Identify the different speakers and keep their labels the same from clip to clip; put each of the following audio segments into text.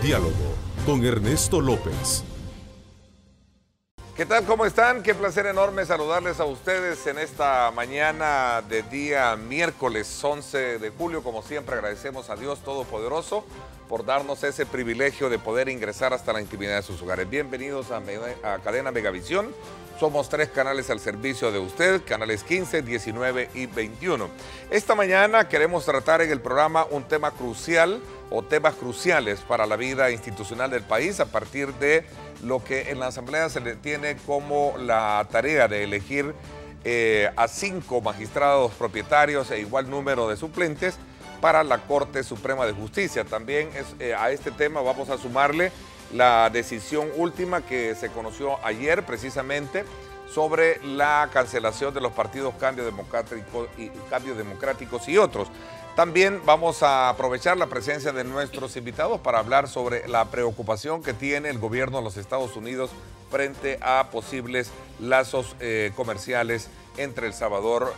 Speaker 1: Diálogo con Ernesto López.
Speaker 2: ¿Qué tal? ¿Cómo están? Qué placer enorme saludarles a ustedes en esta mañana de día miércoles 11 de julio. Como siempre, agradecemos a Dios Todopoderoso por darnos ese privilegio de poder ingresar hasta la intimidad de sus hogares. Bienvenidos a Cadena Megavisión. Somos 3 canales al servicio de usted, canales 15, 19 y 21. Esta mañana queremos tratar en el programa un tema crucial o temas cruciales para la vida institucional del país a partir de lo que en la Asamblea se le tiene como la tarea de elegir a 5 magistrados propietarios e igual número de suplentes para la Corte Suprema de Justicia. También a este tema vamos a sumarle la decisión última que se conoció ayer precisamente sobre la cancelación de los partidos Cambio Democráticos y otros. También vamos a aprovechar la presencia de nuestros invitados para hablar sobre la preocupación que tiene el gobierno de los Estados Unidos frente a posibles lazos comerciales entre El Salvador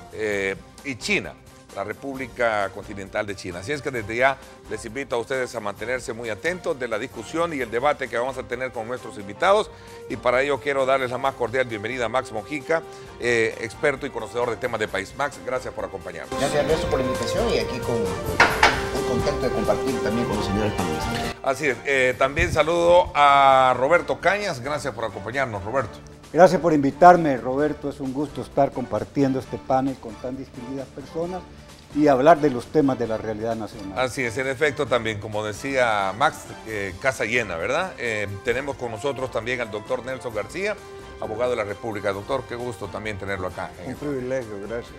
Speaker 2: y China, la República Continental de China. Así es que desde ya les invito a ustedes a mantenerse muy atentos de la discusión y el debate que vamos a tener con nuestros invitados, y para ello quiero darles la más cordial bienvenida a Max Mojica, experto y conocedor de temas de país. Max, gracias por acompañarnos.
Speaker 3: Gracias, Ernesto, por la invitación, y aquí muy contento de compartir también con los señores panelistas.
Speaker 2: Así es, también saludo a Roberto Cañas, gracias por acompañarnos, Roberto.
Speaker 4: Gracias por invitarme, Roberto. Es un gusto estar compartiendo este panel con tan distinguidas personas y hablar de los temas de la realidad nacional.
Speaker 2: Así es, en efecto, también, como decía Max, casa llena, ¿verdad? Tenemos con nosotros también al doctor Nelson García, abogado de la República. Doctor, qué gusto también tenerlo acá.
Speaker 5: Un privilegio, gracias.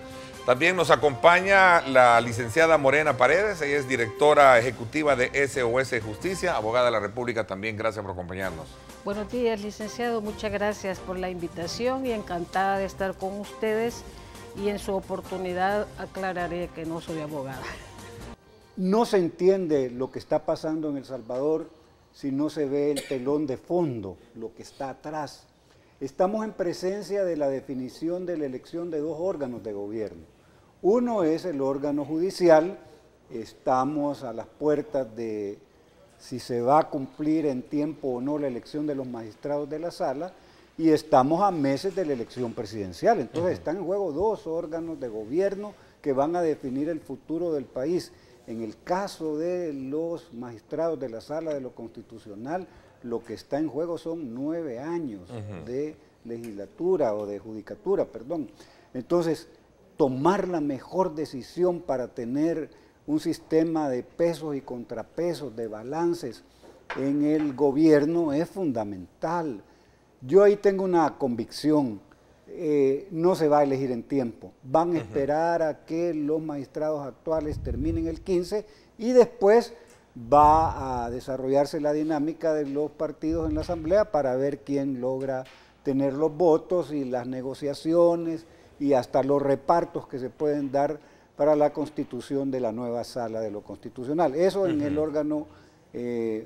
Speaker 2: También nos acompaña la licenciada Morena Paredes, ella es directora ejecutiva de SOS Justicia, abogada de la República también. Gracias por acompañarnos.
Speaker 6: Buenos días, licenciado. Muchas gracias por la invitación y encantada de estar con ustedes, y en su oportunidad aclararé que no soy abogada.
Speaker 4: No se entiende lo que está pasando en El Salvador si no se ve el telón de fondo, lo que está atrás. Estamos en presencia de la definición de la elección de 2 órganos de gobierno. Uno es el órgano judicial. Estamos a las puertas de si se va a cumplir en tiempo o no la elección de los magistrados de la sala, y estamos a meses de la elección presidencial. Entonces están en juego 2 órganos de gobierno que van a definir el futuro del país. En el caso de los magistrados de la sala de lo constitucional, lo que está en juego son 9 años de legislatura o de judicatura, perdón. Entonces, tomar la mejor decisión para tener un sistema de pesos y contrapesos, de balances en el gobierno es fundamental. Yo ahí tengo una convicción, no se va a elegir en tiempo, van a esperar a que los magistrados actuales terminen el 15 y después va a desarrollarse la dinámica de los partidos en la Asamblea para ver quién logra tener los votos y las negociaciones y hasta los repartos que se pueden dar para la constitución de la nueva sala de lo constitucional. Eso en el órgano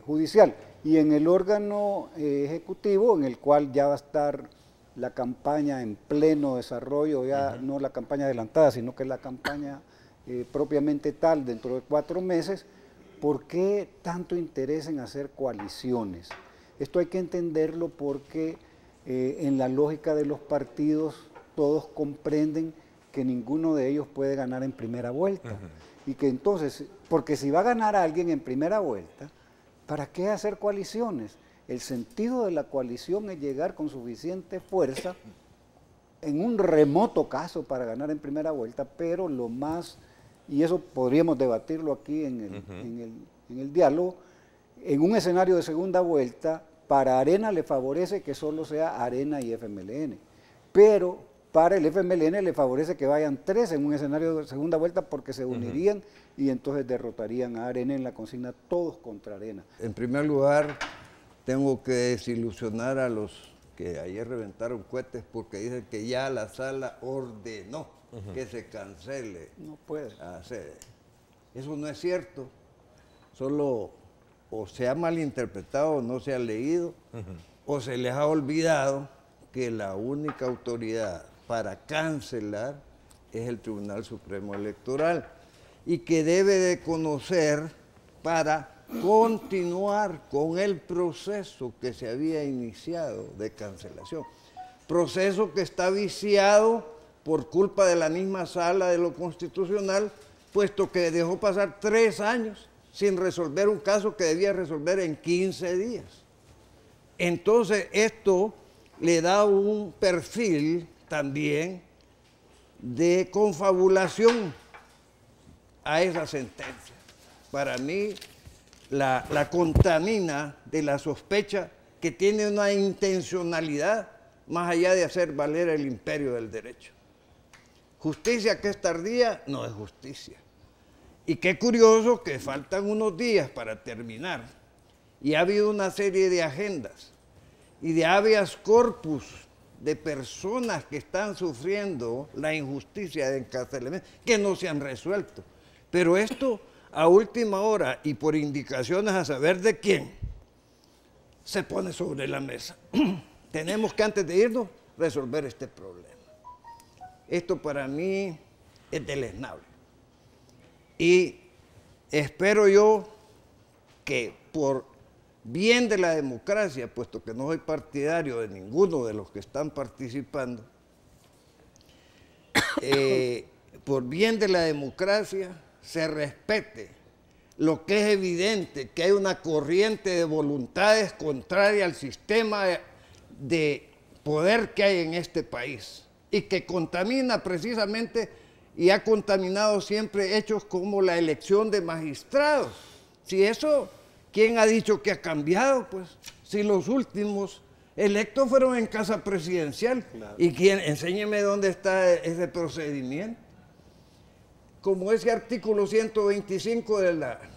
Speaker 4: judicial. Y en el órgano ejecutivo, en el cual ya va a estar la campaña en pleno desarrollo, ya no la campaña adelantada, sino que la campaña propiamente tal dentro de 4 meses. ¿Por qué tanto interés en hacer coaliciones? Esto hay que entenderlo porque en la lógica de los partidos todos comprenden que ninguno de ellos puede ganar en primera vuelta. Y que entonces, porque si va a ganar a alguien en primera vuelta, ¿para qué hacer coaliciones? El sentido de la coalición es llegar con suficiente fuerza en un remoto caso para ganar en primera vuelta, pero lo más, y eso podríamos debatirlo aquí en el diálogo, en un escenario de segunda vuelta, para Arena le favorece que solo sea Arena y FMLN, pero para el FMLN le favorece que vayan 3 en un escenario de segunda vuelta porque se unirían y entonces derrotarían a Arena en la consigna todos contra Arena.
Speaker 5: En primer lugar, tengo que desilusionar a los que ayer reventaron cohetes porque dicen que ya la sala ordenó que se cancele.
Speaker 4: No puede.
Speaker 5: Eso no es cierto. Solo o se ha malinterpretado o no se ha leído, o se les ha olvidado que la única autoridad para cancelar es el Tribunal Supremo Electoral y que debe de conocer para continuar con el proceso que se había iniciado de cancelación. Proceso que está viciado por culpa de la misma Sala de lo Constitucional, puesto que dejó pasar 3 años sin resolver un caso que debía resolver en 15 días. Entonces, esto le da un perfil también de confabulación a esa sentencia. Para mí, la contamina de la sospecha que tiene una intencionalidad más allá de hacer valer el imperio del derecho. Justicia que es tardía no es justicia. Y qué curioso que faltan unos días para terminar y ha habido una serie de agendas y de habeas corpus de personas que están sufriendo la injusticia de encarcelamiento que no se han resuelto. Pero esto a última hora y por indicaciones a saber de quién se pone sobre la mesa. Tenemos que antes de irnos resolver este problema. Esto para mí es deleznable. Y espero yo que por bien de la democracia, puesto que no soy partidario de ninguno de los que están participando, por bien de la democracia se respete lo que es evidente, que hay una corriente de voluntades contraria al sistema de poder que hay en este país y que contamina precisamente y ha contaminado siempre hechos como la elección de magistrados. Si eso, ¿quién ha dicho que ha cambiado? Pues si los últimos electos fueron en casa presidencial. Claro. ¿Y quién? Enséñeme dónde está ese procedimiento. Como ese artículo 125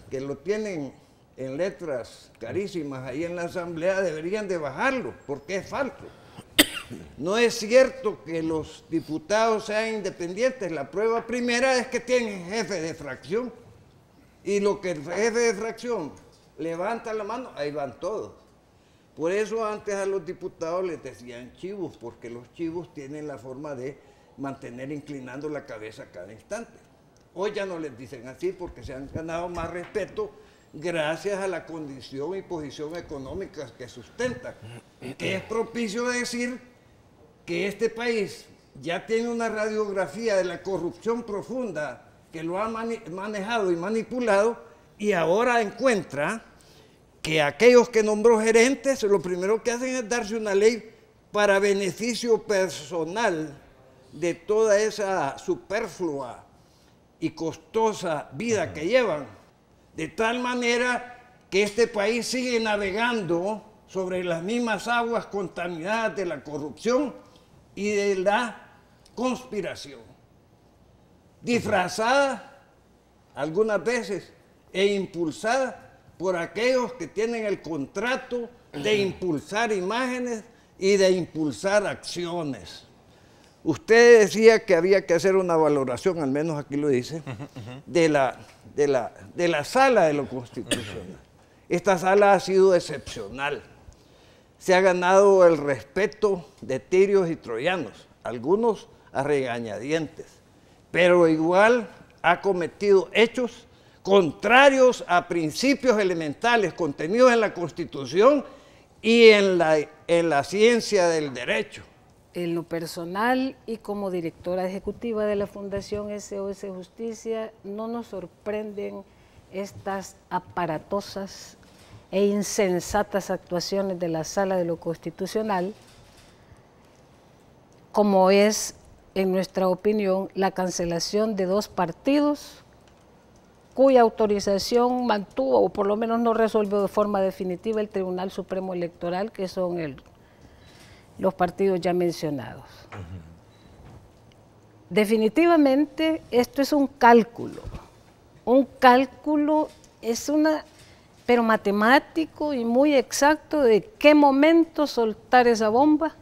Speaker 5: que lo tienen en letras carísimas ahí en la Asamblea, deberían de bajarlo, porque es falso. No es cierto que los diputados sean independientes. La prueba primera es que tienen jefe de fracción. Y lo que el jefe de fracción levanta la mano, ahí van todos. Por eso antes a los diputados les decían chivos, porque los chivos tienen la forma de mantener inclinando la cabeza cada instante. Hoy ya no les dicen así porque se han ganado más respeto gracias a la condición y posición económica que sustentan. Que es propicio decir que este país ya tiene una radiografía de la corrupción profunda que lo ha manejado y manipulado, y ahora encuentra que aquellos que nombró gerentes lo primero que hacen es darse una ley para beneficio personal de toda esa superflua y costosa vida que llevan, de tal manera que este país sigue navegando sobre las mismas aguas contaminadas de la corrupción y de la conspiración, disfrazada algunas veces e impulsada por aquellos que tienen el contrato de impulsar imágenes y de impulsar acciones. Usted decía que había que hacer una valoración, al menos aquí lo dice, de la Sala de lo Constitucional. Esta sala ha sido excepcional. Se ha ganado el respeto de tirios y troyanos, algunos a regañadientes, pero igual ha cometido hechos contrarios a principios elementales contenidos en la Constitución y en la ciencia del derecho.
Speaker 6: En lo personal y como directora ejecutiva de la Fundación SOS Justicia, no nos sorprenden estas aparatosas e insensatas actuaciones de la Sala de lo Constitucional, como es, en nuestra opinión, la cancelación de 2 partidos cuya autorización mantuvo, o por lo menos no resolvió de forma definitiva, el Tribunal Supremo Electoral, que son los partidos ya mencionados. Definitivamente esto es un cálculo es pero matemático y muy exacto de qué momento soltar esa bomba,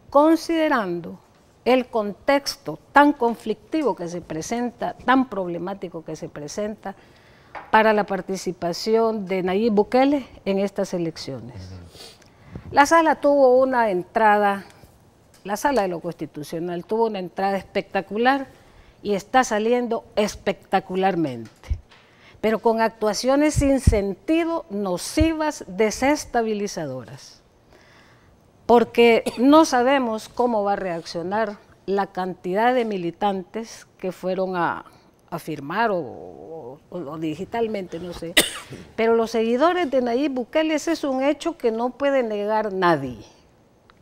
Speaker 6: considerando el contexto tan conflictivo que se presenta, tan problemático que se presenta para la participación de Nayib Bukele en estas elecciones. La Sala tuvo una entrada, la Sala de lo Constitucional tuvo una entrada espectacular y está saliendo espectacularmente. pero con actuaciones sin sentido, nocivas, desestabilizadoras. Porque no sabemos cómo va a reaccionar la cantidad de militantes que fueron a firmar o digitalmente, no sé. Pero los seguidores de Nayib Bukele, ese es un hecho que no puede negar nadie.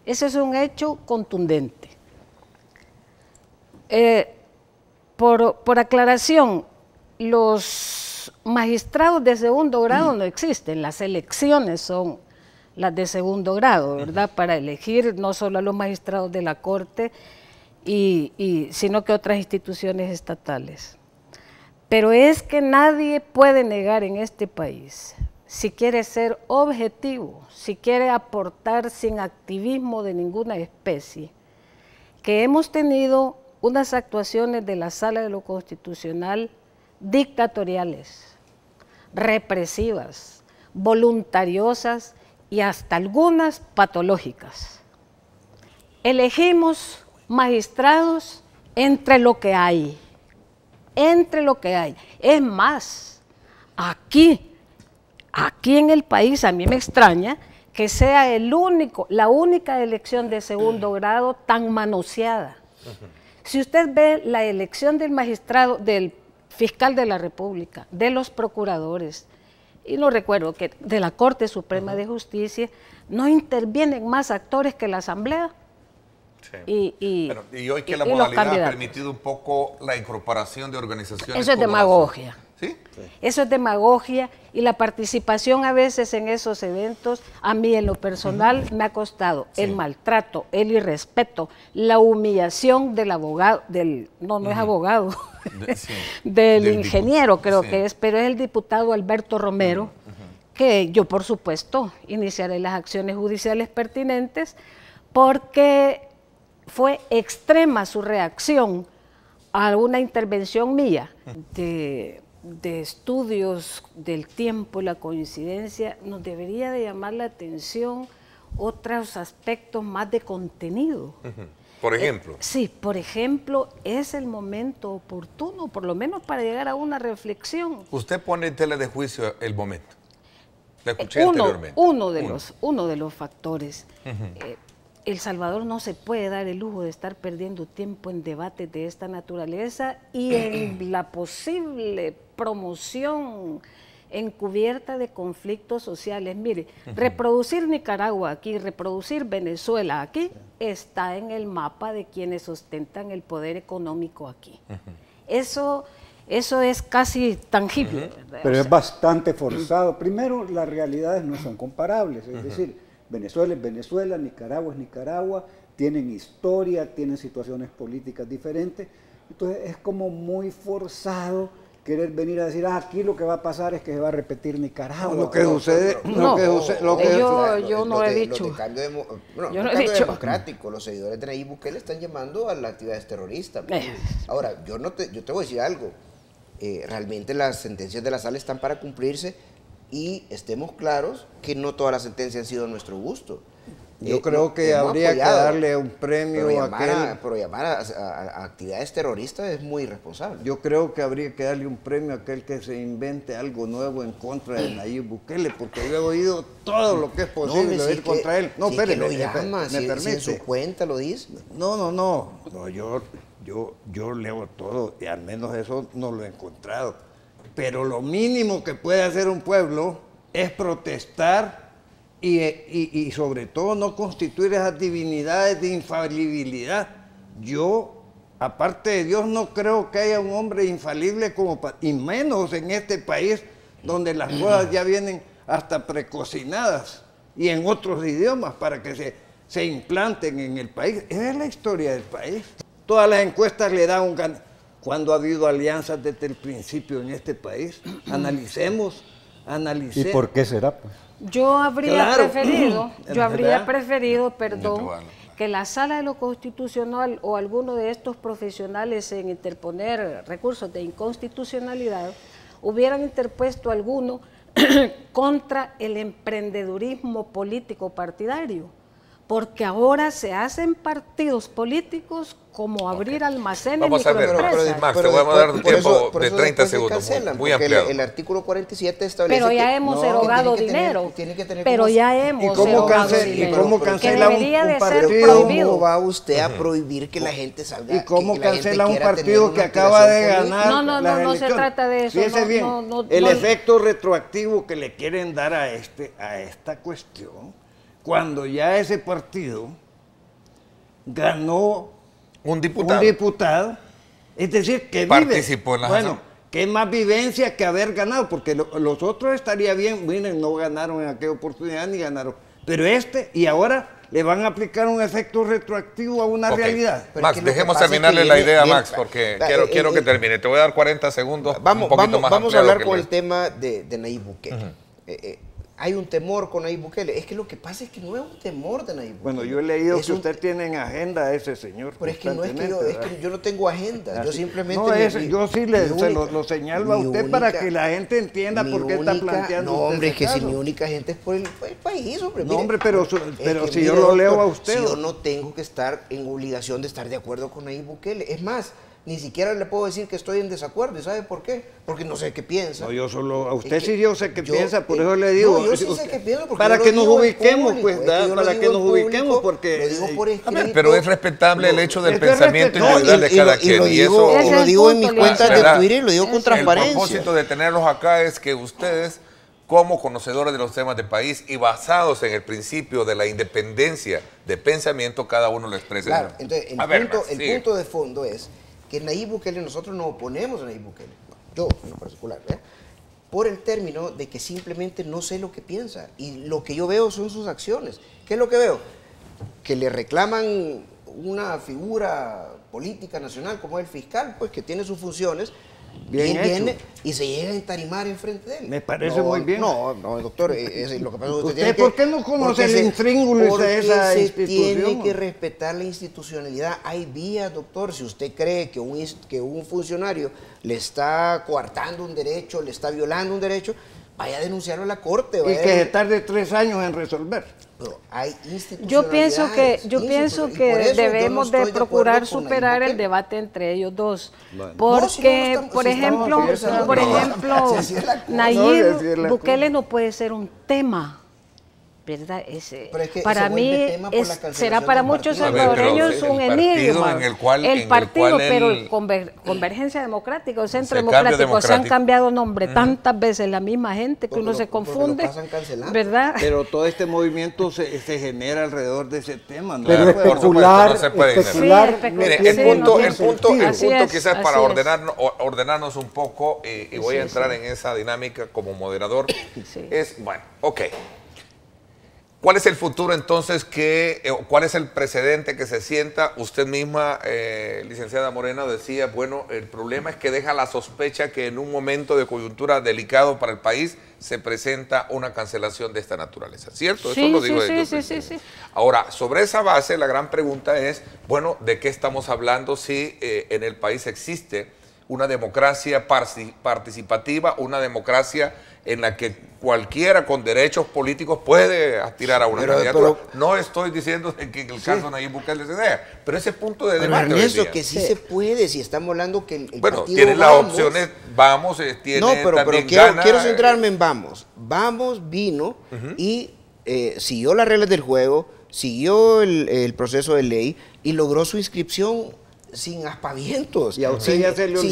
Speaker 6: Ese es un hecho contundente. Por aclaración, los magistrados de segundo grado no existen, las elecciones son las de segundo grado, ¿verdad? Para elegir no solo a los magistrados de la Corte, sino que otras instituciones estatales. Pero es que nadie puede negar en este país, si quiere ser objetivo, si quiere aportar sin activismo de ninguna especie, que hemos tenido unas actuaciones de la Sala de lo Constitucional dictatoriales, represivas, voluntariosas y hasta algunas patológicas. Elegimos magistrados entre lo que hay. Es más, aquí en el país a mí me extraña que sea la única elección de segundo grado tan manoseada. Si usted ve la elección del magistrado, del fiscal de la República, de los procuradores, y no recuerdo que de la Corte Suprema de Justicia, no intervienen más actores que la Asamblea.
Speaker 2: Sí. Y hoy que la modalidad ha permitido un poco la incorporación de organizaciones.
Speaker 6: Eso es demagogia.
Speaker 2: ¿Sí?
Speaker 6: Eso es demagogia, y la participación a veces en esos eventos, a mí en lo personal me ha costado el maltrato, el irrespeto, la humillación del abogado, no es abogado, del ingeniero creo que es, pero es el diputado Alberto Romero, que yo por supuesto iniciaré las acciones judiciales pertinentes porque fue extrema su reacción a una intervención mía de estudios del tiempo y la coincidencia. Nos debería de llamar la atención otros aspectos más de contenido.
Speaker 2: Por ejemplo.
Speaker 6: Sí, por ejemplo, es el momento oportuno, por lo menos para llegar a una reflexión.
Speaker 2: Usted pone en tela de juicio el momento. La escuché anteriormente.
Speaker 6: Uno de los factores. El Salvador no se puede dar el lujo de estar perdiendo tiempo en debates de esta naturaleza y en la posible promoción encubierta de conflictos sociales. Mire, reproducir Nicaragua aquí, reproducir Venezuela aquí, está en el mapa de quienes ostentan el poder económico aquí. Eso es casi tangible.
Speaker 4: Pero es bastante forzado. Primero, las realidades no son comparables, es decir, Venezuela es Venezuela, Nicaragua es Nicaragua, tienen historia, tienen situaciones políticas diferentes, entonces es como muy forzado querer venir a decir, aquí lo que va a pasar es que se va a repetir Nicaragua.
Speaker 5: Lo que sucede,
Speaker 6: yo no he dicho.
Speaker 3: Yo no he dicho. Democrático, los seguidores de Nayib Bukele están llamando a las actividades terroristas. Ahora, yo te voy a decir algo, realmente las sentencias de la sala están para cumplirse. Y estemos claros que no todas las sentencias han sido a nuestro gusto.
Speaker 5: Yo creo que habría que darle un premio
Speaker 3: pero llamar a actividades terroristas es muy irresponsable.
Speaker 5: Yo creo que habría que darle un premio a aquel que se invente algo nuevo en contra de Nayib Bukele, porque yo he oído todo lo que es posible oír contra él. No, espere,
Speaker 3: me permite. Si en su cuenta lo dice.
Speaker 5: No, yo leo todo y al menos eso no lo he encontrado. Pero lo mínimo que puede hacer un pueblo es protestar y sobre todo no constituir esas divinidades de infalibilidad. Yo, aparte de Dios, no creo que haya un hombre infalible y menos en este país donde las cosas ya vienen hasta precocinadas y en otros idiomas para que se implanten en el país. Esa es la historia del país. Todas las encuestas le dan un ganador. Cuando ha habido alianzas desde el principio en este país, analicemos.
Speaker 4: ¿Y por qué será? Pues?
Speaker 6: Yo habría preferido, que la Sala de lo Constitucional o alguno de estos profesionales en interponer recursos de inconstitucionalidad hubieran interpuesto alguno contra el emprendedurismo político partidario. porque ahora se hacen partidos políticos como abrir almacenes,
Speaker 2: vamos a ver,
Speaker 6: microempresas.
Speaker 2: Max, te vamos a dar un tiempo de 30 segundos, muy ampliado.
Speaker 3: El artículo 47 establece
Speaker 6: pero ya
Speaker 3: que
Speaker 6: hemos erogado dinero. Pero ya hemos
Speaker 5: erogado
Speaker 6: dinero.
Speaker 5: ¿Y cómo cancela un
Speaker 6: partido?
Speaker 3: ¿Cómo va usted a prohibir que la gente salga?
Speaker 5: ¿Y cómo cancela un partido que acaba de ganar?
Speaker 6: No se trata de eso.
Speaker 5: Fíjese bien, el efecto retroactivo que le quieren dar a esta cuestión, cuando ya ese partido ganó
Speaker 2: un diputado,
Speaker 5: es decir, que
Speaker 2: participó en la
Speaker 5: bueno, que es más vivencia que haber ganado, porque los otros estaría bien, miren, no ganaron en aquella oportunidad ni ganaron, pero y ahora le van a aplicar un efecto retroactivo a una realidad.
Speaker 2: Pero Max, dejemos terminarle la idea a Max, porque quiero que termine. Te voy a dar 40 segundos,
Speaker 3: vamos a hablar con el tema de Nayib Bukele. Hay un temor con Nayib Bukele. Es que lo que pasa es que no es un temor de Nayib Bukele.
Speaker 5: Bueno, yo he leído que usted tiene en agenda a ese señor.
Speaker 3: Pero es que no es que yo no tengo agenda. Yo simplemente...
Speaker 5: yo sí lo señalo a usted para que la gente entienda por qué está planteando.
Speaker 3: No, hombre, es que si mi única gente es por el país, hombre.
Speaker 5: No, hombre, pero si yo lo leo a usted...
Speaker 3: Si yo no tengo que estar en obligación de estar de acuerdo con Nayib Bukele. Es más, ni siquiera le puedo decir que estoy en desacuerdo. ¿Y sabe por qué? Porque no sé qué piensa.
Speaker 5: No, a usted sí yo sé qué piensa, por eso le digo.
Speaker 3: No, yo sí sé qué piensa.
Speaker 5: Para que nos ubiquemos, pues, para que nos ubiquemos, porque...
Speaker 3: Lo digo por escrito.
Speaker 2: Pero es respetable el hecho del pensamiento individual de cada quien.
Speaker 3: Lo digo en mis cuentas de Twitter y lo digo con transparencia.
Speaker 2: El propósito de tenerlos acá es que ustedes, como conocedores de los temas del país y basados en el principio de la independencia de pensamiento, cada uno lo exprese.
Speaker 3: Claro, entonces el punto de fondo es que Nayib Bukele, nosotros nos oponemos a Nayib Bukele, yo en particular, por el término de que simplemente no sé lo que piensa y lo que yo veo son sus acciones. ¿Qué es lo que veo? Que le reclaman una figura política nacional como el fiscal, pues que tiene sus funciones, viene y se llega a entarimar enfrente de él.
Speaker 5: Me parece muy bien.
Speaker 3: No, doctor, lo que pasa es que
Speaker 5: ¿Usted por qué no conoce el intríngulis de esa institución?
Speaker 3: Tiene que respetar la institucionalidad. Hay vías, doctor. Si usted cree que un funcionario le está coartando un derecho, le está violando un derecho, vaya a denunciarlo a la corte.
Speaker 5: Y que se tarde 3 años en resolver.
Speaker 3: Pero hay institucionalidades.
Speaker 6: Yo pienso que debemos de procurar superar el debate entre ellos dos. Bueno. Porque, por ejemplo, Nayib Bukele no puede ser un tema, ¿verdad? Para mí será para muchos salvadoreños un enigma. El partido, pero Convergencia Democrática o Centro Democrático se han cambiado nombre tantas veces la misma gente que uno se confunde, ¿verdad?
Speaker 5: Pero todo este movimiento se genera alrededor de ese tema, ¿no?
Speaker 4: Pero especular,
Speaker 2: el punto quizás para ordenarnos un poco y voy a entrar en esa dinámica como moderador es, bueno, ok. ¿Cuál es el futuro entonces cuál es el precedente que se sienta? Usted misma, licenciada Moreno, decía, bueno, el problema es que deja la sospecha que en un momento de coyuntura delicado para el país se presenta una cancelación de esta naturaleza, ¿cierto?
Speaker 6: Sí,
Speaker 2: eso lo digo
Speaker 6: sí.
Speaker 2: Ahora, sobre esa base, la gran pregunta es, bueno, ¿de qué estamos hablando si en el país existe una democracia participativa, una democracia en la que cualquiera con derechos políticos puede aspirar a una candidatura? No estoy diciendo que en el caso de Nayib Bukele se deja, pero ese punto de debate
Speaker 3: pero Ernesto, que sí se puede, si estamos hablando que el
Speaker 2: bueno,
Speaker 3: partido
Speaker 2: tiene las opciones, vamos, tiene también
Speaker 3: quiero centrarme en Vamos. Vamos vino y siguió las reglas del juego, siguió el proceso de ley y logró su inscripción sin aspavientos, sin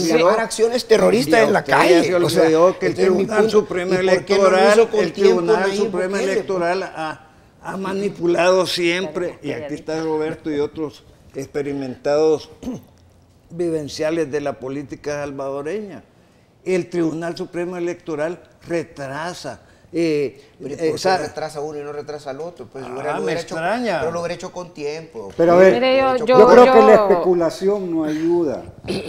Speaker 3: llamar acciones terroristas en la calle.
Speaker 5: Se olvidó que el Tribunal Supremo Electoral ha manipulado siempre, y aquí está Roberto y otros experimentados vivenciales de la política salvadoreña. El Tribunal Supremo Electoral retrasa.
Speaker 3: ¿Por qué retrasa uno y no retrasa al otro? Pues
Speaker 5: me extraña.
Speaker 3: Pero lo hubiera hecho con tiempo.
Speaker 4: Pero a ver, yo creo que la especulación no ayuda.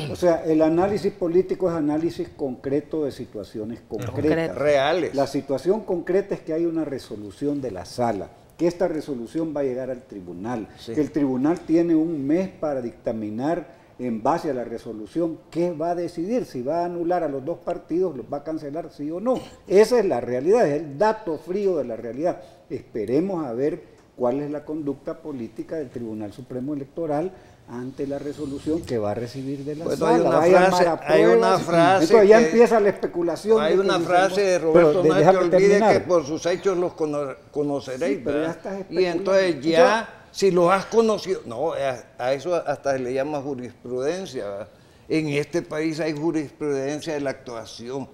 Speaker 4: O sea, el análisis político es análisis concreto de situaciones concretas.
Speaker 5: Reales.
Speaker 4: La situación concreta es que hay una resolución de la sala, que esta resolución va a llegar al tribunal, que el tribunal tiene un mes para dictaminar en base a la resolución qué va a decidir, si va a anular a los dos partidos, los va a cancelar sí o no. Esa es la realidad, es el dato frío de la realidad. Esperemos a ver cuál es la conducta política del Tribunal Supremo Electoral ante la resolución que va a recibir de la sala.
Speaker 5: Hay una frase
Speaker 4: entonces ya empieza la especulación.
Speaker 5: Hay una frase de Roberto, no te olvides que por sus hechos los conoceréis. Sí,
Speaker 4: pero ya estás
Speaker 5: y entonces ya, si los has conocido, no, a eso hasta se le llama jurisprudencia, ¿verdad? En este país hay jurisprudencia de la actuación.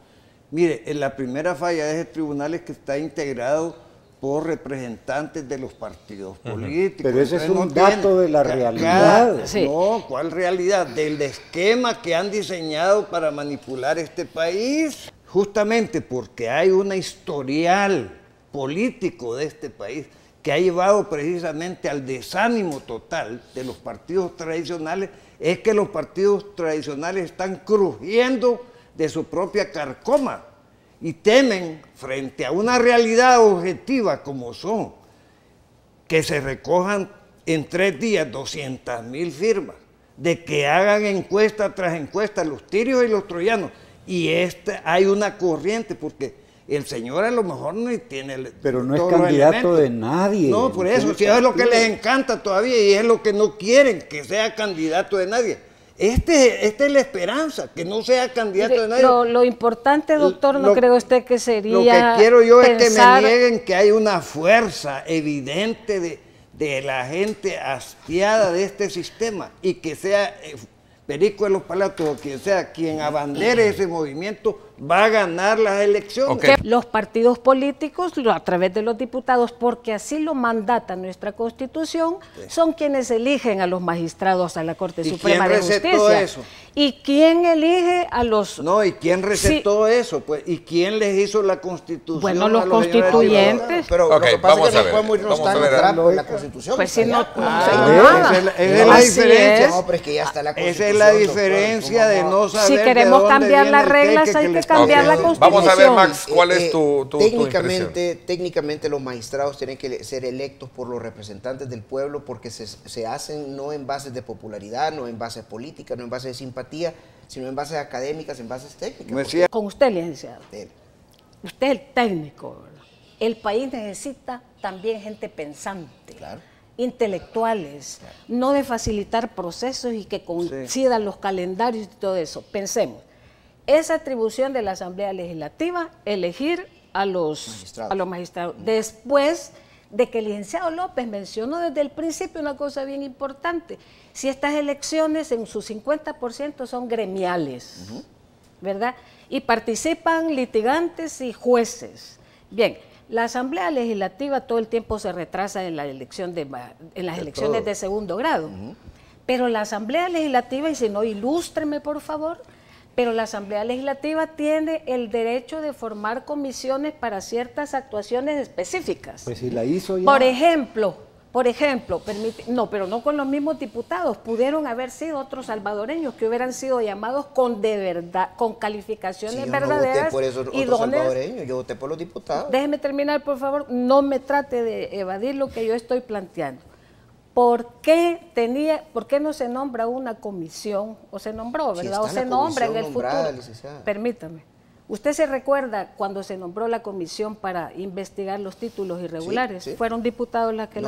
Speaker 5: Mire, en la primera falla de ese tribunal es que está integrado por representantes de los partidos políticos.
Speaker 4: Pero ese es un dato de la realidad.
Speaker 5: No, ¿cuál realidad? Del esquema que han diseñado para manipular este país. Justamente porque hay un historial político de este país que ha llevado precisamente al desánimo total de los partidos tradicionales, es que los partidos tradicionales están crujiendo de su propia carcoma y temen, frente a una realidad objetiva como son, que se recojan en 3 días 200.000 firmas, de que hagan encuesta tras encuesta, los tirios y los troyanos. Y hay una corriente, porque el señor a lo mejor no tiene...
Speaker 4: Pero no es candidato de nadie.
Speaker 5: No, por eso, si es lo que les encanta todavía y es lo que no quieren, que sea candidato de nadie. Esta es la esperanza, que no sea candidato de nadie.
Speaker 6: Lo importante, doctor, ¿no cree usted que sería
Speaker 5: lo que quiero yo es que me nieguen que hay una fuerza evidente de la gente hastiada de este sistema y que sea Perico de los Palatos o quien sea quien abandere ese movimiento va a ganar las elecciones.
Speaker 6: Okay. Los partidos políticos, a través de los diputados, porque así lo mandata nuestra Constitución, son quienes eligen a los magistrados a la Corte Suprema de Justicia.
Speaker 5: Eso?
Speaker 6: ¿Y quién elige a los...?
Speaker 5: No, ¿y quién recetó eso? Pues, ¿y quién les hizo la Constitución?
Speaker 6: Bueno, los constituyentes.
Speaker 3: Pero lo que pasa es que no podemos irnos tan atrás de la Constitución.
Speaker 6: Pues si no...
Speaker 5: Esa es la diferencia.
Speaker 3: No, pero es que ya está la Constitución.
Speaker 5: Esa es la diferencia de no saber.
Speaker 6: Si queremos cambiar las reglas, hay que cambiar la Constitución.
Speaker 2: Vamos a ver, Max, ¿cuál es tu
Speaker 3: técnicamente los magistrados tienen que ser electos por los representantes del pueblo porque se hacen no en bases de popularidad, no en bases políticas, no en bases de simpatía, sino en bases académicas, en bases técnicas.
Speaker 6: Con usted, licenciado. Usted es el técnico, ¿verdad? El país necesita también gente pensante.
Speaker 3: Claro.
Speaker 6: Intelectuales, no de facilitar procesos y que coincidan los calendarios y todo eso. Pensemos, esa atribución de la Asamblea Legislativa, elegir a los magistrados. Después de que el licenciado López mencionó desde el principio una cosa bien importante, si estas elecciones en su 50% son gremiales, ¿verdad? Y participan litigantes y jueces. Bien, la Asamblea Legislativa todo el tiempo se retrasa en, las elecciones de segundo grado, pero la Asamblea Legislativa, y si no, ilústreme por favor, pero la Asamblea Legislativa tiene el derecho de formar comisiones para ciertas actuaciones específicas.
Speaker 4: Pues si la hizo ya.
Speaker 6: Por ejemplo, no, pero no con los mismos diputados, pudieron haber sido otros salvadoreños que hubieran sido llamados con calificaciones verdaderas.
Speaker 3: Yo no voté por esos otros salvadoreños, yo voté por los diputados.
Speaker 6: Déjeme terminar, por favor, no me trate de evadir lo que yo estoy planteando. ¿Por qué no se nombra una comisión? O se nombró, ¿verdad? O se nombra en el futuro. Permítame. ¿Usted se recuerda cuando se nombró la comisión para investigar los títulos irregulares? Sí. ¿Fueron diputados las que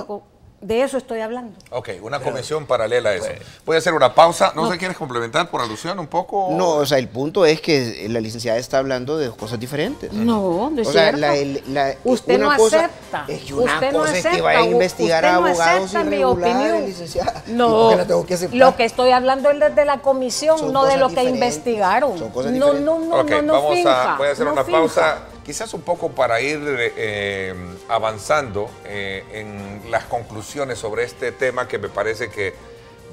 Speaker 6: de eso estoy hablando?
Speaker 2: Ok, una comisión paralela a eso. Voy a hacer una pausa. ¿No se quieres complementar por alusión un poco?
Speaker 3: No, o sea, el punto es que la licenciada está hablando de cosas diferentes.
Speaker 6: No, no es
Speaker 3: cierto.
Speaker 6: Usted no acepta.
Speaker 3: Es que una cosa es que vaya a investigar a abogados irregulares, licenciada.
Speaker 6: No, lo que estoy hablando es desde la comisión, no de lo que investigaron.
Speaker 3: Son cosas diferentes.
Speaker 2: Voy a hacer una pausa. Quizás un poco para ir avanzando en las conclusiones sobre este tema que me parece que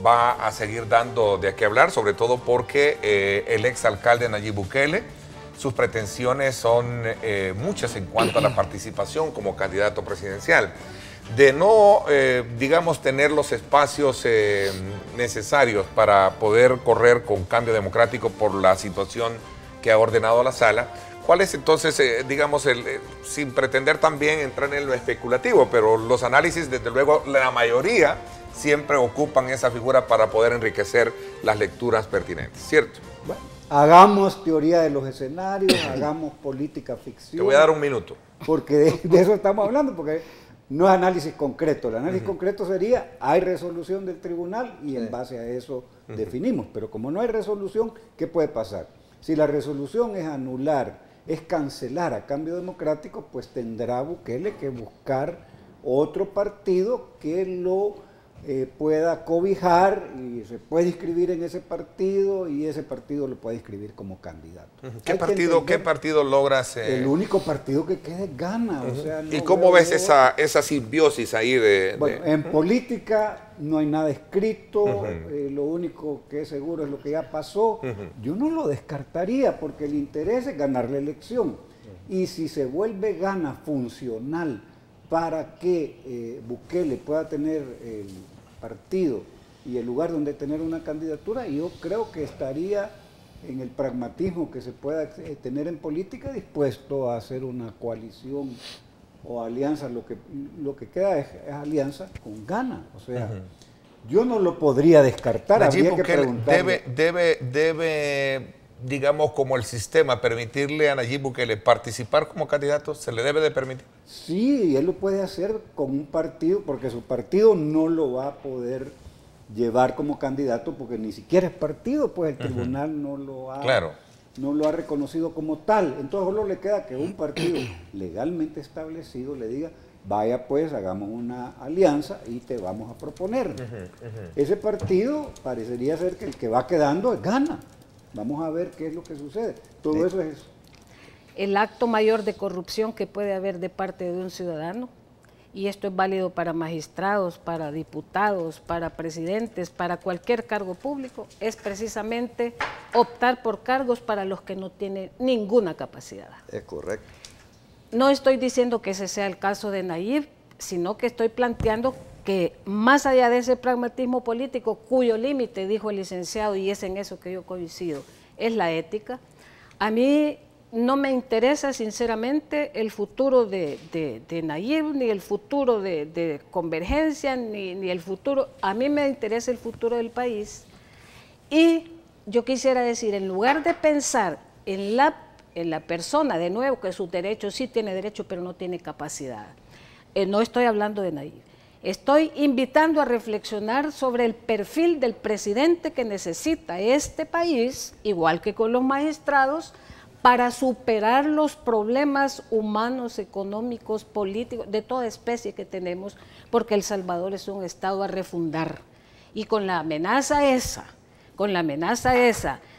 Speaker 2: va a seguir dando de qué hablar, sobre todo porque el exalcalde Nayib Bukele, sus pretensiones son muchas en cuanto a la participación como candidato presidencial. De no, digamos, tener los espacios necesarios para poder correr con cambio democrático por la situación que ha ordenado la sala. ¿Cuál es entonces, digamos, sin pretender también entrar en lo especulativo, pero los análisis, desde luego, la mayoría siempre ocupan esa figura para poder enriquecer las lecturas pertinentes, ¿cierto?
Speaker 4: Bueno, hagamos teoría de los escenarios, hagamos política ficción.
Speaker 2: Te voy a dar un minuto.
Speaker 4: Porque de eso estamos hablando, porque no es análisis concreto. El análisis concreto sería, hay resolución del tribunal y en base a eso definimos. Pero como no hay resolución, ¿qué puede pasar? Si la resolución es anular, es cancelar a Cambio Democrático, pues tendrá Bukele que buscar otro partido que lo pueda cobijar y se puede inscribir en ese partido y ese partido lo puede inscribir como candidato.
Speaker 2: ¿Qué partido logras?
Speaker 4: El único partido que quede es Gana. O sea, no
Speaker 2: ¿Y cómo ves esa simbiosis ahí
Speaker 4: Bueno, en política no hay nada escrito, lo único que es seguro es lo que ya pasó. Yo no lo descartaría porque el interés es ganar la elección. Y si se vuelve Gana funcional para que Bukele pueda tener el partido y el lugar donde tener una candidatura, yo creo que estaría en el pragmatismo que se pueda tener en política dispuesto a hacer una coalición o alianza. Lo que queda es alianza con Gana. O sea, yo no lo podría descartar.
Speaker 2: Nayib
Speaker 4: Habría que preguntarle.
Speaker 2: Debe, digamos, como el sistema, permitirle a Nayib Bukele participar como candidato. ¿Se le debe de permitir?
Speaker 4: Sí, él lo puede hacer con un partido, porque su partido no lo va a poder llevar como candidato, porque ni siquiera es partido, pues el tribunal no lo ha reconocido como tal. Entonces solo le queda que un partido legalmente establecido le diga, vaya pues, hagamos una alianza y te vamos a proponer. Ese partido parecería ser que el que va quedando es Gana. Vamos a ver qué es lo que sucede. Todo eso es
Speaker 6: el acto mayor de corrupción que puede haber de parte de un ciudadano, y esto es válido para magistrados, para diputados, para presidentes, para cualquier cargo público, es precisamente optar por cargos para los que no tienen ninguna capacidad.
Speaker 3: Es correcto.
Speaker 6: No estoy diciendo que ese sea el caso de Nayib, sino que estoy planteando que más allá de ese pragmatismo político, cuyo límite, dijo el licenciado, y es en eso que yo coincido, es la ética, a mí no me interesa sinceramente el futuro de Nayib, ni el futuro de Convergencia, ni el futuro, a mí me interesa el futuro del país. Y yo quisiera decir, en lugar de pensar en la persona, de nuevo, que sus derechos, sí tiene derecho, pero no tiene capacidad, no estoy hablando de Nayib. Estoy invitando a reflexionar sobre el perfil del presidente que necesita este país, igual que con los magistrados, para superar los problemas humanos, económicos, políticos, de toda especie que tenemos, porque El Salvador es un estado a refundar. Y con la amenaza esa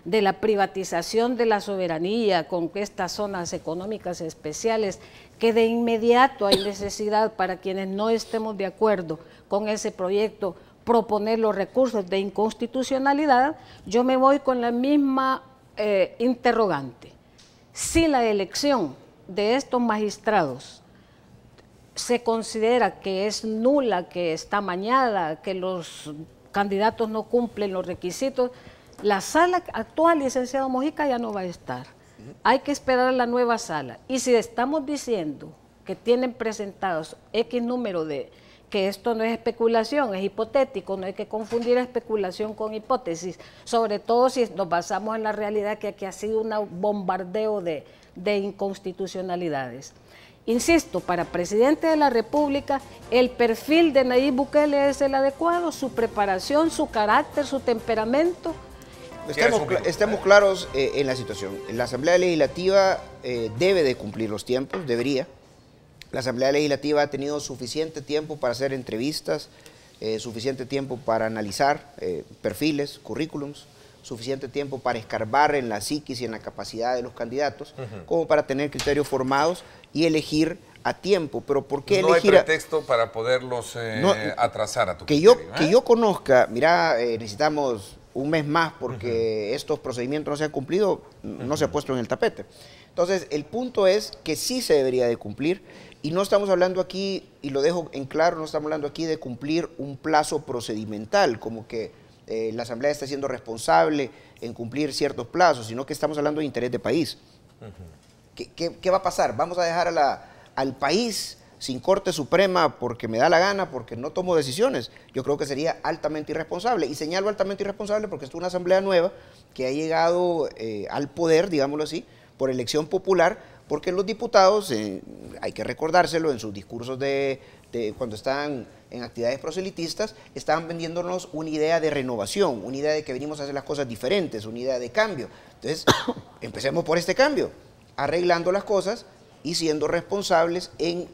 Speaker 6: de la privatización de la soberanía, con estas zonas económicas especiales, que de inmediato hay necesidad para quienes no estemos de acuerdo con ese proyecto, proponer los recursos de inconstitucionalidad, yo me voy con la misma interrogante. Si la elección de estos magistrados se considera que es nula, que está amañada, que los candidatos no cumplen los requisitos, la sala actual, licenciado Mojica, ya no va a estar. Hay que esperar a la nueva sala. Y si estamos diciendo que tienen presentados X número de, que esto no es especulación, es hipotético, no hay que confundir especulación con hipótesis, sobre todo si nos basamos en la realidad que aquí ha sido un bombardeo de inconstitucionalidades. Insisto, para presidente de la República, el perfil de Nayib Bukele es el adecuado, su preparación, su carácter, su temperamento.
Speaker 3: Estemos claros en la situación. La Asamblea Legislativa debe de cumplir los tiempos, debería. La Asamblea Legislativa ha tenido suficiente tiempo para hacer entrevistas, suficiente tiempo para analizar perfiles, currículums, suficiente tiempo para escarbar en la psiquis y en la capacidad de los candidatos, como para tener criterios formados y elegir a tiempo. Pero ¿por qué elegir?
Speaker 2: No hay pretexto para poderlos atrasar a tu
Speaker 3: criterio. Que yo conozca, mira, necesitamos un mes más porque estos procedimientos no se han cumplido, no se ha puesto en el tapete. Entonces, el punto es que sí se debería de cumplir, y no estamos hablando aquí, y lo dejo en claro, no estamos hablando aquí de cumplir un plazo procedimental, como que la Asamblea está siendo responsable en cumplir ciertos plazos, sino que estamos hablando de interés de país. ¿Qué va a pasar? ¿Vamos a dejar al país sin Corte Suprema porque me da la gana, porque no tomo decisiones? Yo creo que sería altamente irresponsable, y señalo altamente irresponsable porque es una Asamblea nueva que ha llegado al poder, digámoslo así, por elección popular, porque los diputados, hay que recordárselo, en sus discursos cuando están en actividades proselitistas, estaban vendiéndonos una idea de renovación, una idea de que venimos a hacer las cosas diferentes, una idea de cambio. Entonces, empecemos por este cambio, arreglando las cosas y siendo responsables en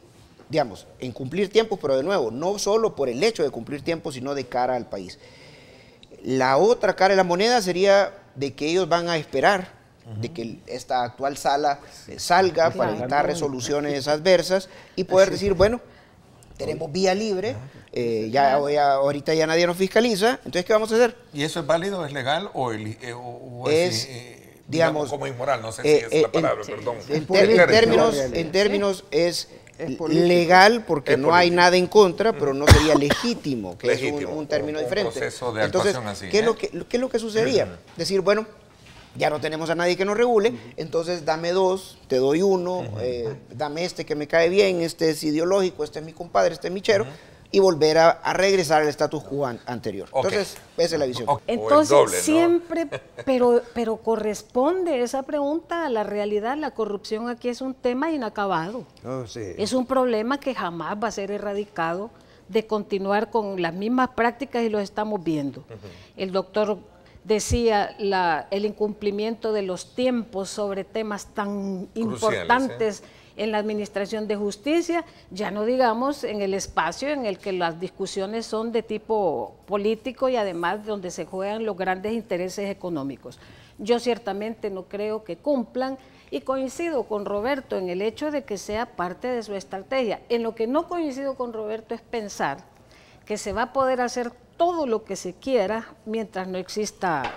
Speaker 3: cumplir tiempos, pero de nuevo, no solo por el hecho de cumplir tiempos, sino de cara al país. La otra cara de la moneda sería de que ellos van a esperar de que esta actual sala salga para evitar resoluciones adversas y poder decir, bueno, tenemos vía libre, ahorita ya nadie nos fiscaliza, entonces ¿qué vamos a hacer?
Speaker 2: ¿Y eso es válido, es legal o
Speaker 3: es digamos,
Speaker 2: como inmoral? No sé si es la palabra, perdón.
Speaker 3: En términos es legal porque no hay nada en contra, pero no sería legítimo, que es un término diferente.
Speaker 2: Proceso de
Speaker 3: entonces,
Speaker 2: así,
Speaker 3: ¿qué es lo que sucedería? Decir, bueno, ya no tenemos a nadie que nos regule, entonces dame 2, te doy 1, dame este que me cae bien, este es ideológico, este es mi compadre, este es mi chero, y volver a regresar al status quo anterior. Entonces, esa es la visión.
Speaker 6: Entonces, doble, siempre, ¿no? pero corresponde esa pregunta a la realidad. La corrupción aquí es un tema inacabado.
Speaker 5: Oh, sí.
Speaker 6: Es un problema que jamás va a ser erradicado de continuar con las mismas prácticas y lo estamos viendo. El doctor decía el incumplimiento de los tiempos sobre temas tan importantes en la administración de justicia, ya no digamos en el espacio en el que las discusiones son de tipo político y además donde se juegan los grandes intereses económicos. Yo ciertamente no creo que cumplan y coincido con Roberto en el hecho de que sea parte de su estrategia. En lo que no coincido con Roberto es pensar que se va a poder hacer todo lo que se quiera mientras no exista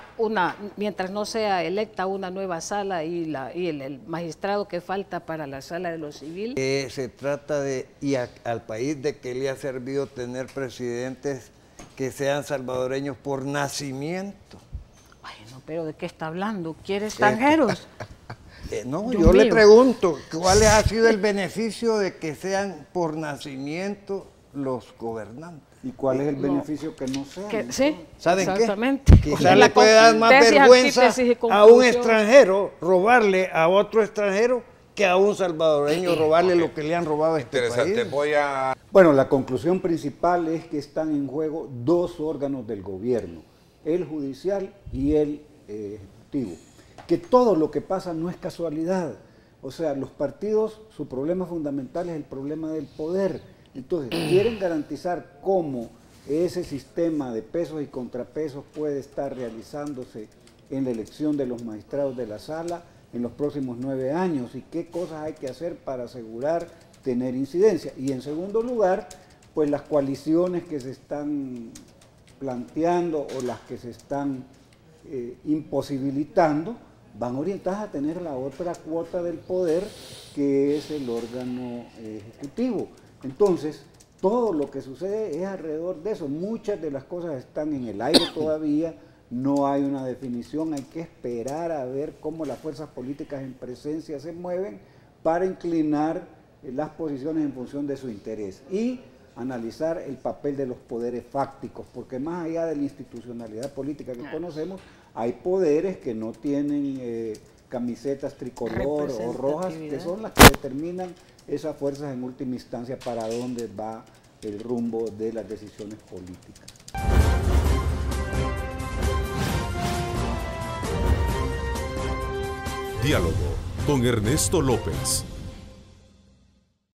Speaker 6: mientras no sea electa una nueva sala y el magistrado que falta para la sala de lo civil.
Speaker 5: Se trata al país de que le ha servido tener presidentes que sean salvadoreños por nacimiento.
Speaker 6: Bueno, pero ¿de qué está hablando? ¿Quiere extranjeros?
Speaker 5: No, yo le pregunto, ¿cuál ha sido el beneficio de que sean por nacimiento los gobernantes?
Speaker 4: ¿Y cuál es el beneficio que no sean?
Speaker 6: Sí,
Speaker 5: ¿saben
Speaker 6: exactamente.
Speaker 5: Qué? Quizás le puede dar más vergüenza a un extranjero robarle a otro extranjero que a un salvadoreño robarle lo que le han robado a este país.
Speaker 4: Bueno, la conclusión principal es que están en juego 2 órganos del gobierno, el judicial y el ejecutivo. Que todo lo que pasa no es casualidad. O sea, los partidos, su problema fundamental es el problema del poder. Entonces, quieren garantizar cómo ese sistema de pesos y contrapesos puede estar realizándose en la elección de los magistrados de la sala en los próximos 9 años y qué cosas hay que hacer para asegurar tener incidencia. Y en segundo lugar, pues las coaliciones que se están planteando o las que se están imposibilitando van orientadas a tener la otra cuota del poder que es el órgano ejecutivo. Entonces, todo lo que sucede es alrededor de eso. Muchas de las cosas están en el aire todavía, no hay una definición, hay que esperar a ver cómo las fuerzas políticas en presencia se mueven para inclinar las posiciones en función de su interés y analizar el papel de los poderes fácticos, porque más allá de la institucionalidad política que conocemos, hay poderes que no tienen camisetas tricolor o rojas, que son las que determinan esas fuerzas en última instancia para dónde va el rumbo de las decisiones políticas.
Speaker 1: Diálogo con Ernesto López.